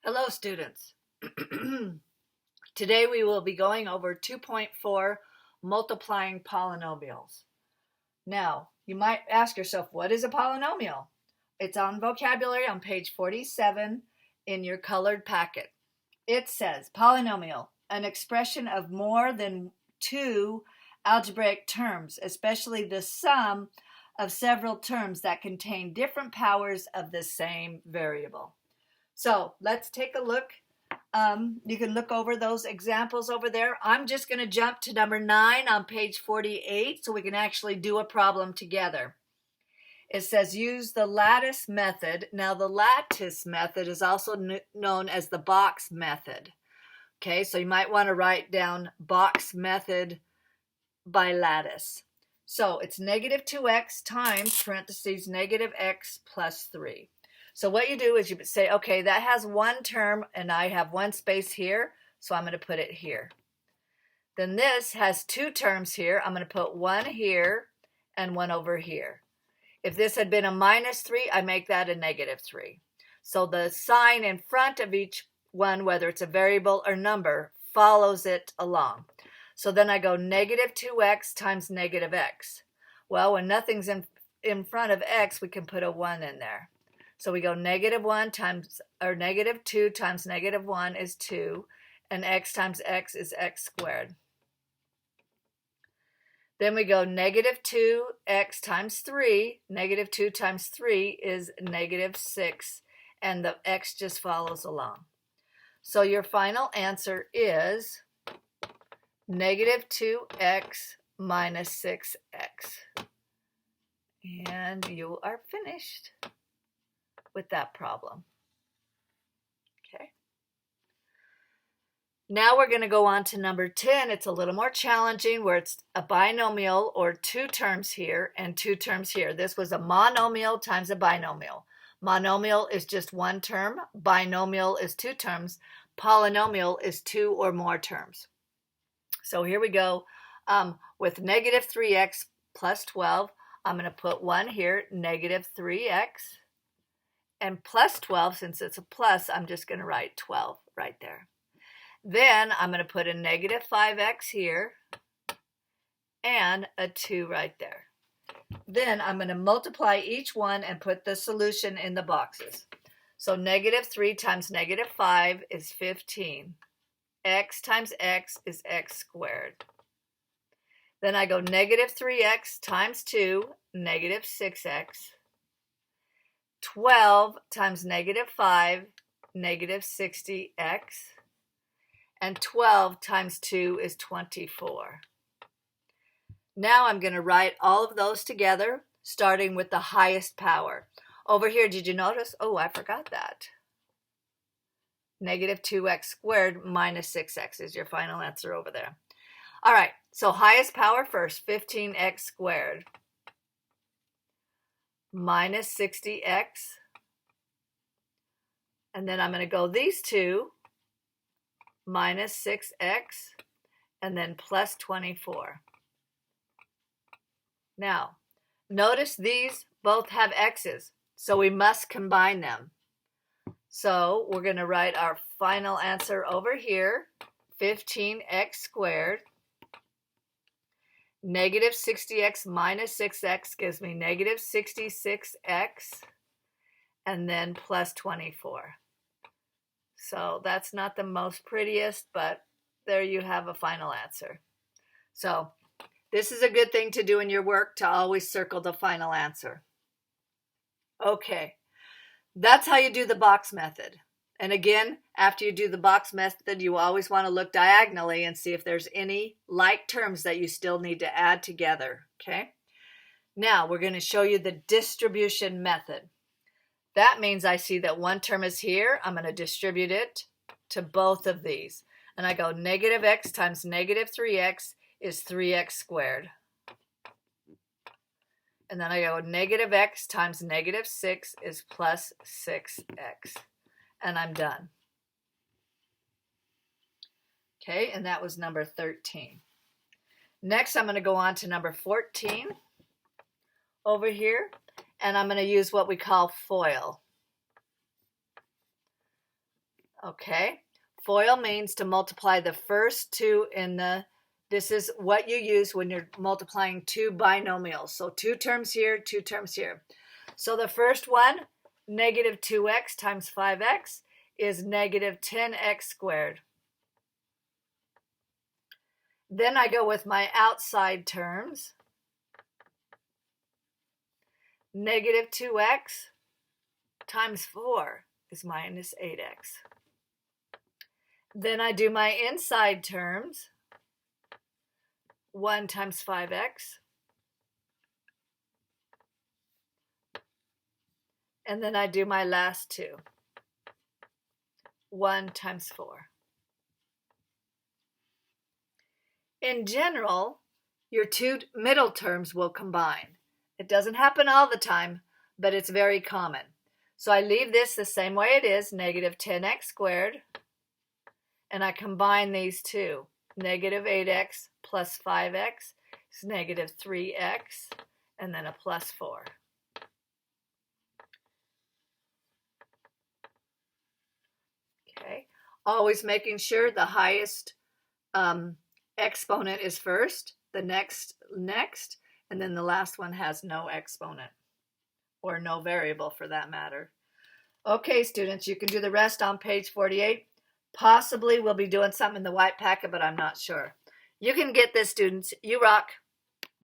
Hello, students. Today we will be going over 2.4 multiplying polynomials. Now, you might ask yourself, what is a polynomial? It's on vocabulary on page 47 in your colored packet. It says, polynomial, an expression of more than two algebraic terms, especially the sum of several terms that contain different powers of the same variable. So let's take a look. You can look over those examples over there. I'm just going to jump to number 9 on page 48 so we can actually do a problem together. It says use the lattice method. Now the lattice method is also known as the box method. Okay, so you might want to write down box method by lattice. So it's negative 2x times parentheses negative x plus 3. So what you do is you say, okay, that has one term and I have one space here, so I'm going to put it here. Then this has two terms here. I'm going to put one here and one over here. If this had been a minus 3, I make that a negative 3. So the sign in front of each one, whether it's a variable or number, follows it along. So then I go negative 2x times negative x. Well, when nothing's in front of x, we can put a 1 in there. So we go negative 1 times, or negative 2 times negative 1 is 2, and x times x is x squared. Then we go negative 2x times 3. Negative 2 times 3 is negative 6, and the x just follows along. So your final answer is negative 2x minus 6x. And you are finished with that problem. Okay. Now we're going to go on to number 10. It's a little more challenging where it's a binomial or two terms here and two terms here. This was a monomial times a binomial. Monomial is just one term. Binomial is two terms. Polynomial is two or more terms. So here we go. With negative 3x plus 12, I'm going to put 1 here, negative 3x. And plus 12, since it's a plus, I'm just going to write 12 right there. Then I'm going to put a negative 5x here and a 2 right there. Then I'm going to multiply each one and put the solution in the boxes. So negative 3 times negative 5 is 15. X times x is x squared. Then I go negative 3x times 2, negative 6x. 12 times negative 5, negative 60x. And 12 times 2 is 24. Now I'm going to write all of those together, starting with the highest power. Over here, did you notice? Oh, I forgot that. Negative 2x squared minus 6x is your final answer over there. All right, so highest power first, 15x squared minus 60x. And then I'm going to go these two, minus 6x, and then plus 24. Now, notice these both have x's, so we must combine them. So we're going to write our final answer over here, 15x squared. Negative 60x minus 6x gives me negative 66x, and then plus 24. So that's not the most prettiest, but there you have a final answer. So this is a good thing to do in your work, to always circle the final answer. Okay, that's how you do the box method. And again, after you do the box method, you always want to look diagonally and see if there's any like terms that you still need to add together, okay? Now, we're going to show you the distribution method. That means I see that one term is here. I'm going to distribute it to both of these. And I go negative x times negative 3x is 3x squared. And then I go negative x times negative 6 is plus 6x. And I'm done. Okay, and that was number 13. Next, I'm going to go on to number 14 over here, and I'm going to use what we call FOIL. Okay. FOIL means to multiply the first two in the, this is what you use when you're multiplying two binomials. So two terms here, two terms here. So the first one, negative 2x times 5x, is negative 10x squared. Then I go with my outside terms. Negative 2x times 4 is minus 8x. Then I do my inside terms. 1 times 5x. And then I do my last two. 1 times 4. In general, your two middle terms will combine. It doesn't happen all the time, but it's very common. So I leave this the same way it is, negative 10x squared, and I combine these two. Negative 8x plus 5x is negative 3x, and then a plus 4. Okay, always making sure the highest exponent is first, the next, and then the last one has no exponent, or no variable for that matter. Okay, students, you can do the rest on page 48. Possibly we'll be doing something in the white packet, but I'm not sure. You can get this, students. You rock.